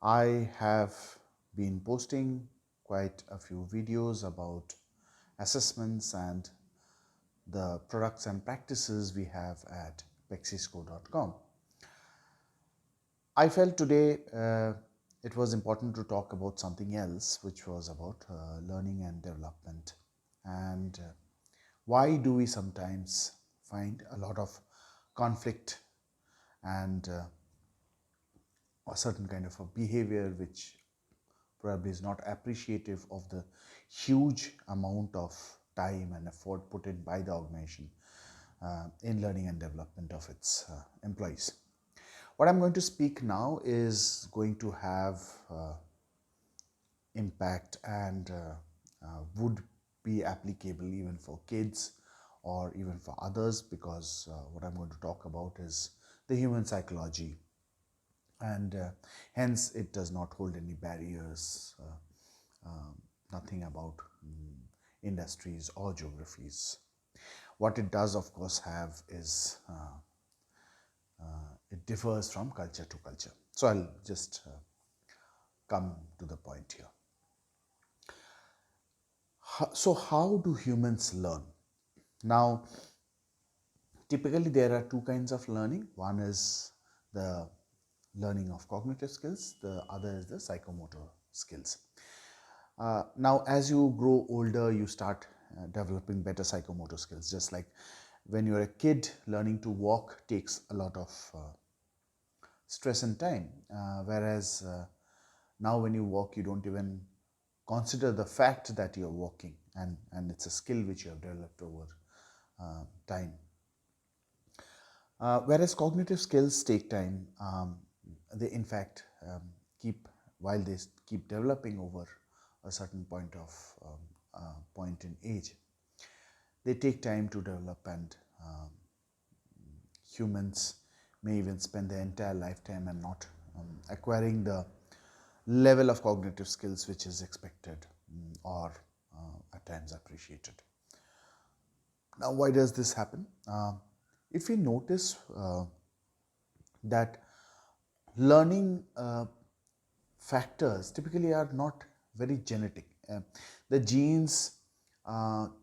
I have been posting quite a few videos about assessments and the products and practices we have at pexisco.com. I felt today it was important to talk about something else, which was about learning and development. And why do we sometimes find a lot of conflict and a certain kind of a behavior which probably is not appreciative of the huge amount of time and effort put in by the organization in learning and development of its employees. What I'm going to speak now is going to have impact and would be applicable even for kids or even for others, because what I'm going to talk about is the human psychology, and hence it does not hold any barriers, nothing about industries or geographies. What it does, of course, have is it differs from culture to culture. So I'll just come to the point here. So how do humans learn? Now, typically there are two kinds of learning. One is the learning of cognitive skills, the other is the psychomotor skills. Now, as you grow older, you start developing better psychomotor skills. Just like when you're a kid, learning to walk takes a lot of stress and time, whereas now when you walk, you don't even consider the fact that you're walking, and it's a skill which you have developed over time. Whereas cognitive skills take time, they in fact while they keep developing over a certain point in age, they take time to develop, and humans may even spend their entire lifetime and not acquiring the level of cognitive skills which is expected or at times appreciated. Now, why does this happen? If we notice that learning factors typically are not very genetic. The genes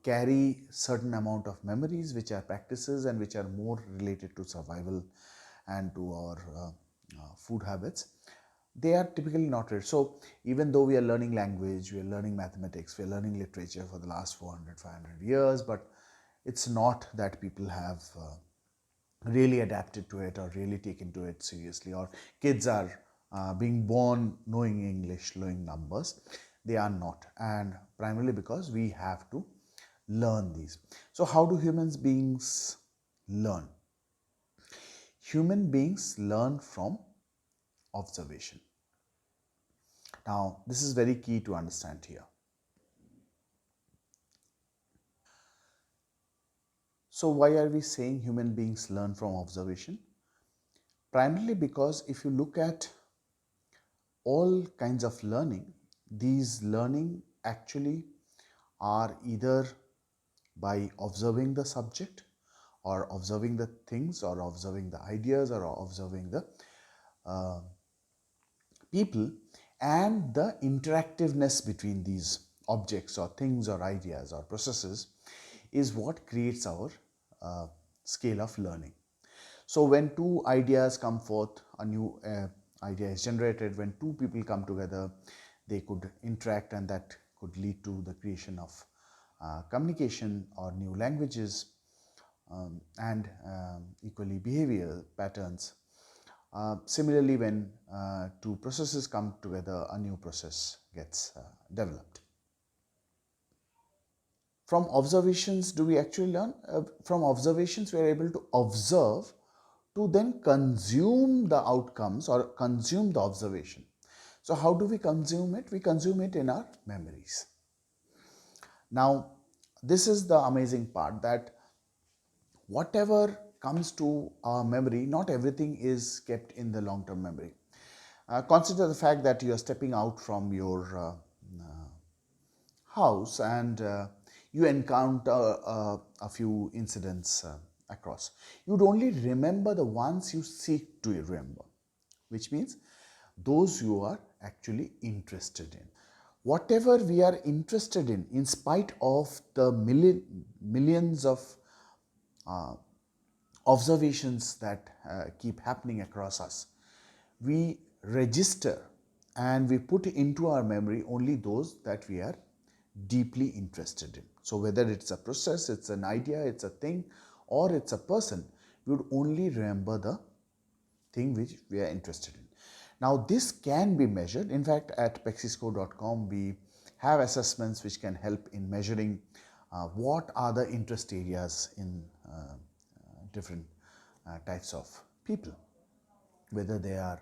carry certain amount of memories which are practices and which are more related to survival and to our food habits. They are typically not rare. So even though we are learning language, we are learning mathematics, we are learning literature for the last 400, 500 years, but it's not that people have really adapted to it or really taken to it seriously, or kids are being born knowing English, knowing numbers. They are not, and primarily because we have to learn these. So how do human beings learn? Human beings learn from observation. Now, this is very key to understand here. So why are we saying human beings learn from observation? Primarily because if you look at all kinds of learning, these learning actually are either by observing the subject, or observing the things, or observing the ideas, or observing the uh, people, and the interactiveness between these objects or things or ideas or processes is what creates our scale of learning. So when two ideas come forth, a new idea is generated. When two people come together, they could interact, and that could lead to the creation of communication or new languages, and equally behavior patterns. Similarly, when two processes come together, a new process gets developed. From observations, do we actually learn? From observations, we are able to observe to then consume the outcomes or consume the observation. So how do we consume it? We consume it in our memories. Now, this is the amazing part, that whatever comes to our memory, not everything is kept in the long-term memory. Consider the fact that you are stepping out from your house, and you encounter a few incidents across. You'd only remember the ones you seek to remember, which means those you are actually interested in. Whatever we are interested in spite of the millions of observations that keep happening across us, we register and we put into our memory only those that we are deeply interested in. So whether it's a process, it's an idea, it's a thing, or it's a person, we would only remember the thing which we are interested in. Now this can be measured. In fact, at pexiscore.com we have assessments which can help in measuring what are the interest areas in different types of people, whether they are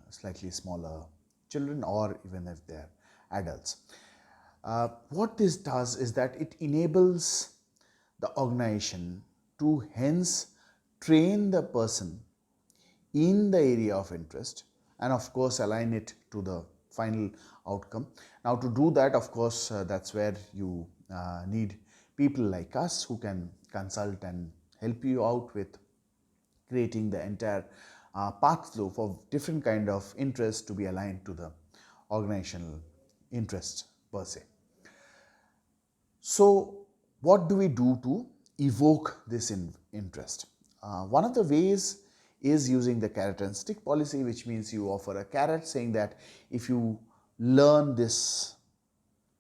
slightly smaller children or even if they are adults. What this does is that it enables the organization to hence train the person in the area of interest and of course align it to the final outcome. Now to do that, of course, that's where you need people like us who can consult and help you out with creating the entire path flow for different kind of interests to be aligned to the organizational interest per se. So what do we do to evoke this interest? One of the ways is using the carrot and stick policy, which means you offer a carrot saying that if you learn this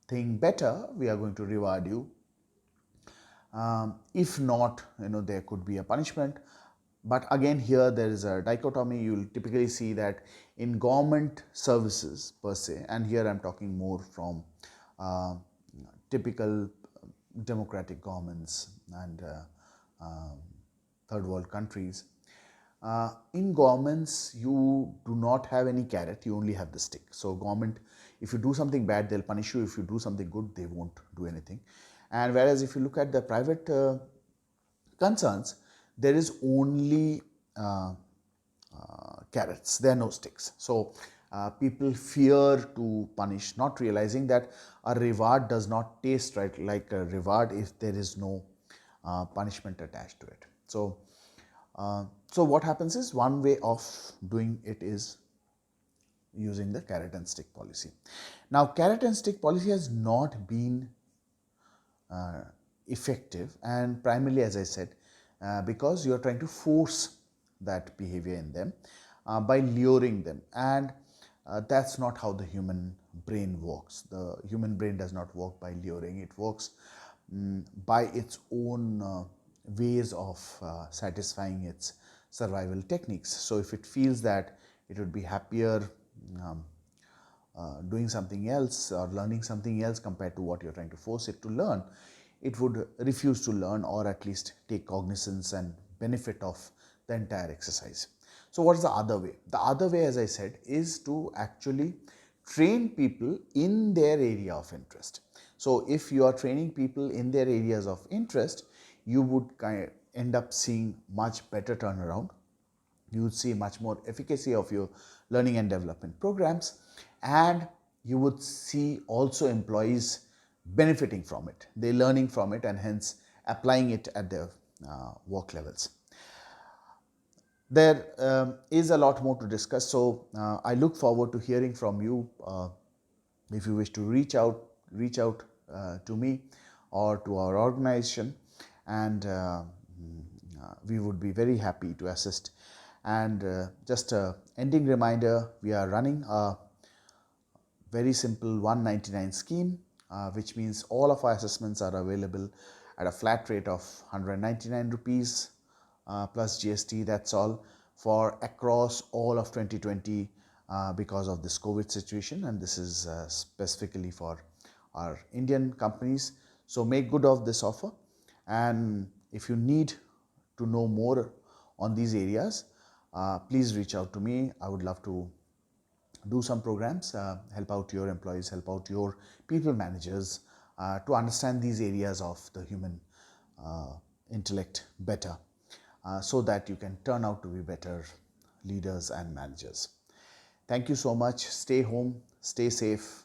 thing better, we are going to reward you. If not, there could be a punishment. But again, here there is a dichotomy. You will typically see that in government services per se, and here I am talking more from typical democratic governments and third world countries. In governments, you do not have any carrot, you only have the stick. So government, if you do something bad, they'll punish you. If you do something good, they won't do anything. And whereas if you look at the private concerns, there is only carrots, there are no sticks. So people fear to punish, not realizing that a reward does not taste right like a reward if there is no punishment attached to it. So what happens is, one way of doing it is using the carrot and stick policy. Now carrot and stick policy has not been effective, and primarily, as I said, because you are trying to force that behavior in them by luring them, and that's not how the human brain works. The human brain does not work by luring. It works by its own ways of satisfying its survival techniques. So if it feels that it would be happier doing something else or learning something else compared to what you're trying to force it to learn, it would refuse to learn, or at least take cognizance and benefit of the entire exercise. So what is the other way? The other way, as I said, is to actually train people in their area of interest. So if you are training people in their areas of interest, you would end up seeing much better turnaround. You would see much more efficacy of your learning and development programs, and you would see also employees benefiting from it, they learning from it, and hence applying it at their work levels. There is a lot more to discuss, so I look forward to hearing from you. If you wish to reach out to me or to our organization, and we would be very happy to assist. And just a ending reminder, we are running a very simple 199 scheme, which means all of our assessments are available at a flat rate of 199 rupees plus GST. That's all for across all of 2020 because of this COVID situation, and this is specifically for our Indian companies. So make good of this offer, and if you need to know more on these areas, please reach out to me. I would love to do some programs, help out your employees, help out your people managers to understand these areas of the human intellect better, so that you can turn out to be better leaders and managers. Thank you so much. Stay home, stay safe,